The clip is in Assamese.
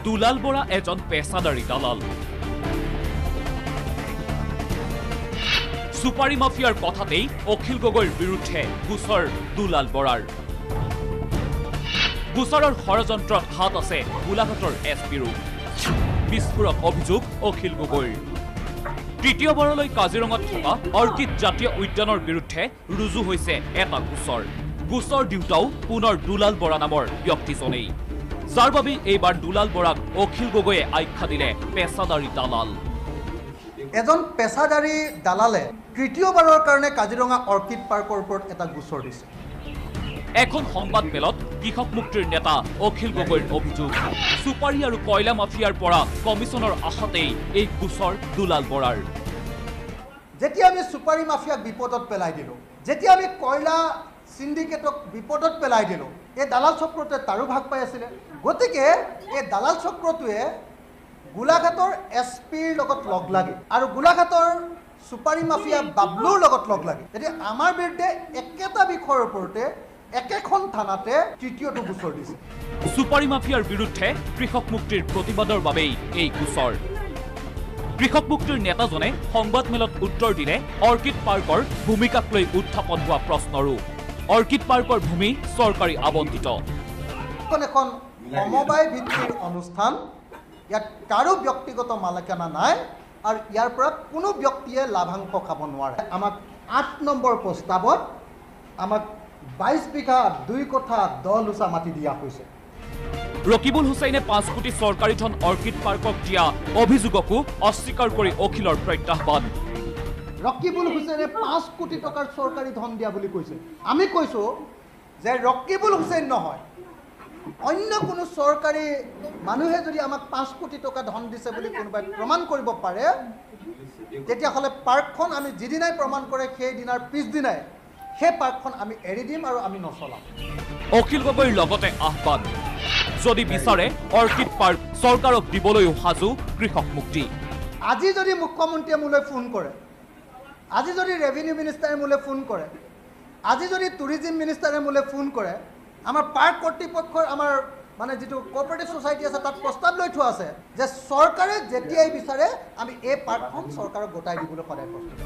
দুলাল বৰা এজন পেছাদাৰী দালাল। সুপাৰী মাফিয়াৰ কথাতেই অখিল গগৈৰ বিৰুদ্ধে গোচৰ দুলাল বৰাৰ। গোচৰৰ ষড়যন্ত্ৰত হাত আছে গোলাঘাটৰ এছপিৰো। বিস্ফোৰক অভিযোগ অখিল গগৈৰ। তৃতীয়বাৰলৈ কাজিৰঙাত থকা অৰ্কিড জাতীয় উদ্যানৰ বিৰুদ্ধে ৰুজু হৈছে এটা গোচৰ। গোচৰ দিওঁতাও পুনৰ দুলাল বৰা নামৰ ব্যক্তিজনেই, যাৰ বাবে এইবাৰ দুলাল বৰাক অখিল গগৈয়ে আখ্যা দিলে পেছাদাৰী দালাল। এজন পেছাদাৰী দালালে তৃতীয়বাৰৰ কাৰণে কাজিৰঙা অৰ্কিড পাৰ্কৰ ওপৰত এটা গোচৰ দিছে। এখন সংবাদ মেলত কৃষক মুক্তিৰ নেতা অখিল গগৈৰ অভিযোগ, সুপাৰী আৰু কয়লা মাফিয়াৰ পৰা কমিছনৰ আশাতেই এই গোচৰ দুলাল বৰাৰ। যেতিয়া আমি সুপাৰী মাফিয়াক বিপদত পেলাই দিলোঁ, যেতিয়া আমি কয়লা সিন্ডিকেটক বিপদত পেলাই দিলোঁ, এই দালাল চক্ৰটোৱে তাৰো ভাগ পাই আছিলে। গতিকে এই দালাল চক্ৰটোৱে গোলাঘাটৰ এছপিৰ লগত লগ লাগি আৰু গোলাঘাটৰ সুপাৰী মাফিয়া বাবলুৰ লগত লগ লাগি এতিয়া আমাৰ বিৰুদ্ধে একেটা বিষয়ৰ ওপৰতে একেখন থানাতে তৃতীয়টো গোচৰ দিছে। সুপাৰী মাফিয়াৰ বিৰুদ্ধে কৃষক মুক্তিৰ প্ৰতিবাদৰ বাবেই এই গোচৰ। কৃষক মুক্তিৰ নেতাজনে সংবাদ মেলত উত্তৰ দিলে অৰ্কিড পাৰ্কৰ ভূমিকাক লৈ উত্থাপন হোৱা প্ৰশ্নৰো। অৰ্কিড পাৰ্কৰ ভূমি চৰকাৰী আবণ্টিত। এখন সমবায় ভিত্তিৰ অনুষ্ঠান, ইয়াত কাৰো ব্যক্তিগত মালিকানা নাই আৰু ইয়াৰ পৰা কোনো ব্যক্তিয়ে লাভাংশ খাব নোৱাৰে। আমাক ৮ নম্বৰ প্ৰস্তাৱত আমাক ২২ বিঘা ২ কঠা ১০ লোচা মাটি দিয়া হৈছে। ৰকিবুল হুছেইনে ৫ কোটি চৰকাৰী ধন অৰ্কিড পাৰ্কক দিয়া অভিযোগকো অস্বীকাৰ কৰি অখিলৰ প্ৰত্যাহ্বান। ৰকিবুল হুছেইনে ৫ কোটি টকাৰ চৰকাৰী ধন দিয়া বুলি কৈছে। আমি কৈছোঁ যে ৰকিবুল হুছেইন নহয়, অন্য কোনো চৰকাৰী মানুহে যদি আমাক ৫ কোটি টকা ধন দিছে বুলি কোনোবাই প্ৰমাণ কৰিব পাৰে, তেতিয়াহ'লে পাৰ্কখন আমি যিদিনাই প্ৰমাণ কৰে সেইদিনাৰ পিছদিনাই সেই পাৰ্কখন আমি এৰি দিম আৰু আমি নচলাম। অখিল গগৈৰ লগতে আহ্বান, যদি বিচাৰে অৰ্কিড পাৰ্ক চৰকাৰক দিবলৈও সাজু কৃষক মুক্তি। আজি যদি মুখ্যমন্ত্ৰীয়ে মোলৈ ফোন কৰে, আজি যদি ৰেভিনিউ মিনিষ্টাৰে মোলৈ ফোন কৰে, আজি যদি টুৰিজিম মিনিষ্টাৰে মোলৈ ফোন কৰে, আমাৰ পাৰ্ক কৰ্তৃপক্ষৰ আমাৰ মানে যিটো কোঅপাৰেটিভ ছ'চাইটি আছে তাত প্ৰস্তাৱ লৈ থোৱা আছে যে চৰকাৰে যেতিয়াই বিচাৰে আমি এই পাৰ্কখন চৰকাৰক গতাই দিবলৈ সদায় প্ৰস্তুত।